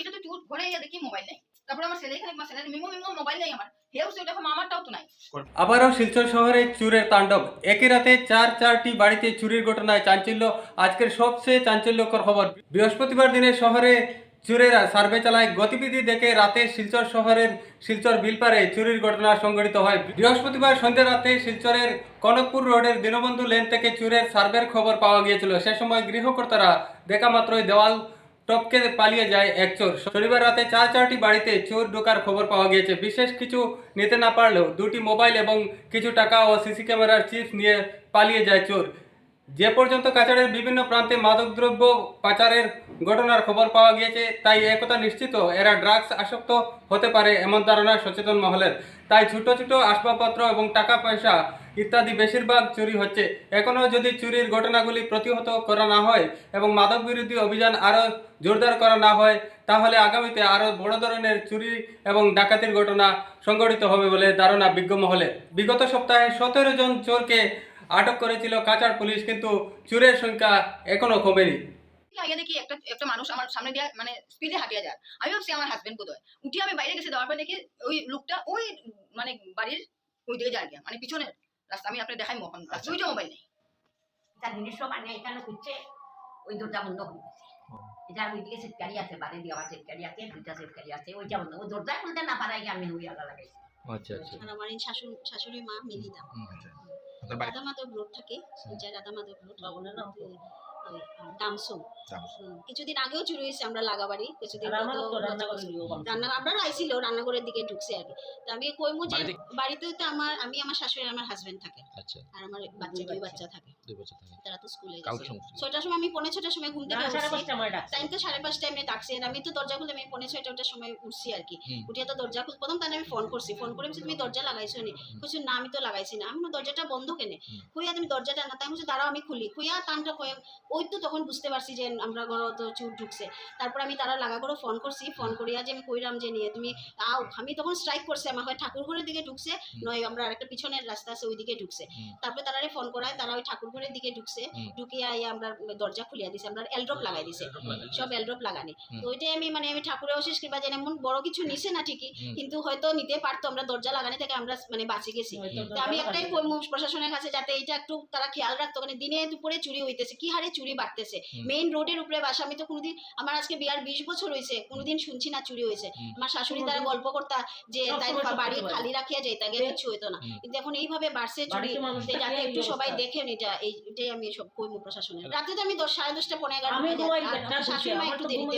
এটা তো চুর ঘরে ইয়া দেখি মোবাইল নাই। তারপরে আমার ছেলে এখানে আমার ছেলের মিমো মোবাইল নাই আমার। হেও সেটা আমারটাও তো নাই। আবারও শিলচর শহরে চুরের তাণ্ডব। একই রাতে চারটি বাড়িতে চুরির ঘটনায় চাঞ্চল্য। আজকের সবচেয়ে চাঞ্চল্যকর খবর, বৃহস্পতিবার দিনে শহরে চুরেরা সার্ভে চালায়। গতিবিধি দেখে রাতে শিলচর শহরের শিলচর বিলপারে চুরির ঘটনা সংঘটিত হয়। বৃহস্পতিবার সন্ধ্যা রাতে শিলচরের কনকপুর রোডের দীনবন্ধু লেন থেকে চুরের সার্ভের খবর পাওয়া গিয়েছিল। সে সময় গৃহকর্তারা দেখা মাত্রই দেওয়াল টপকে পালিয়ে যায় এক চোর। শনিবার রাতে চারটি বাড়িতে চোর ঢোকার খবর পাওয়া গিয়েছে। বিশেষ কিছু নিতে না পারলেও 2টি মোবাইল এবং কিছু টাকা ও সিসি ক্যামেরার চিপস নিয়ে পালিয়ে যায় চোর। যে পর্যন্ত কাছাড়ের বিভিন্ন প্রান্তে মাদকদ্রব্য পাচারের ঘটনার খবর পাওয়া গিয়েছে, তাই একথা নিশ্চিত এরা ড্রাগস আসক্ত হতে পারে এমন ধারণা সচেতন মহলের। তাই ছোট ছোট আসবাবপত্র এবং টাকা পয়সা ইত্যাদি বেশিরভাগ চুরি হচ্ছে। এখনও যদি চুরির ঘটনাগুলি প্রতিহত করা না হয় এবং মাদক বিরোধী অভিযান আরও জোরদার করা না হয়, তাহলে আগামীতে আরও বড় ধরনের চুরি এবং ডাকাতির ঘটনা সংঘটিত হবে বলে ধারণা বিজ্ঞ মহলে। বিগত সপ্তাহে 17 জন চোরকে আটক করেছিল কাছাড় পুলিশ, কিন্তু চুরের সংখ্যা এখনো কমেনি। আগে দেখি একটা মানুষ আমার সামনে দিয়ে মানে স্পিডে হাঁটিয়ে যায়। আমি ভাবছি আমার হাজবেন্ড কোথায়। উঠে আমি বাইরে গেছে, দেওয়ার পর দেখি ওই লোকটা ওই মানে বাড়ির ওই দিকে যায় গিয়া, মানে পিছনের রাস্তা। আমি আপনার দেখাই মোহন দুইটা মোবাইল নেই। তার জিনিস সব আনে এখানে খুঁজছে, ওই দরজা বন্ধ হয়ে গেছে। এটা ওইদিকে সেটকারি আছে, বাড়ি দিয়ে আবার সেটকারি আছে, দুইটা সেটকারি আছে, ওইটা বন্ধ। ওই দরজা খুলতে না পারাই আমি ওই আলা লাগাইছি। আচ্ছা আচ্ছা। আমার এই শাশুড়ি মা মিলিদা রাধা মাধব রোড থাকে, রাধা মাধব রোড ডামসুম। কিছুদিন আগেও চুরি হয়েছে আমরা লাগাবাড়ি, কিছুদিন রান্না আমরা আইছিল রান্নাঘরের দিকে ঢুকছে আর কি। তো আমি কইমু যে বাড়িতে তো আমি আমার শাশুড়ি আমার হাজবেন্ড থাকে, আর আমার দুই বাচ্চা থাকে। তারা তো স্কুলে গেছে। 6টার সময় আমি 5:45টার সময় ঘুম থেকে উঠছি। টাইম তো 5:30 আমি ডাকছি, আমি তো দরজা খুলে আমি 6:45টার সময় উঠছি আর কি। উঠিয়ে তো দরজা খুল প্রথম তাহলে আমি ফোন করছি, ফোন করে তুমি দরজা লাগাইছো নি? বলছি না আমি তো লাগাইছি না। আমি দরজাটা বন্ধ কেনে? কইয়া তুমি দরজাটা না, তাই বলছি দাঁড়াও আমি খুলি। কইয়া টানটা কয়ে ওই তো তখন বুঝতে পারছি যে আমরা ঘর তো চুর ঢুকছে। তারপর আমি তারা লাগা করে ফোন করছি, ফোন করিয়া যে আমি কইরাম যে নিয়ে তুমি আও। আমি তখন স্ট্রাইক করছে, আমার হয় ঠাকুর ঘরের দিকে ঢুকছে, নয় আমরা আরেকটা পিছনের রাস্তা আছে ওই দিকে ঢুকছে। তারপরে তারারে ফোন করায়, তারা ওই ঠাকুর ঘরের দিকে ঢুকছে। ঢুকিয়া আমরা দরজা খুলিয়া দিছে, আমরা এলড্রপ লাগাই দিছে, সব এলড্রপ লাগানি। তো ওইটাই আমি আমি ঠাকুরের অশেষ কৃপা যেন এমন বড় কিছু নিছে না ঠিকই, কিন্তু হয়তো নিতে পারতো। আমরা দরজা লাগানি থেকে আমরা বাঁচে গেছি। তো আমি একটাই প্রশাসনের কাছে যাতে এটা একটু তারা খেয়াল রাখতো, মানে দিনে দুপুরে চুরি হইতেছে, কি হারে চুরি বাড়তেছে। মেইন রোডের উপরে বাসা। আমি তো কোনোদিন, আমার আজকে বিয়ার 20 বছর হয়েছে, কোনোদিন শুনছি না চুরি হয়েছে। আমার শাশুড়ি তারা গল্প করতা যে তাই বাড়ি খালি রাখিয়া যাইতা, গিয়ে কিছু হইতো না। কিন্তু এখন এইভাবে বাড়ছে চুরি, যাতে একটু সবাই দেখেন এটা। এইটাই আমি সব কইমু প্রশাসনের। রাতে তো আমি 10:30 পৌনে 11 শাশুড়ি মা একটু দেরিতে।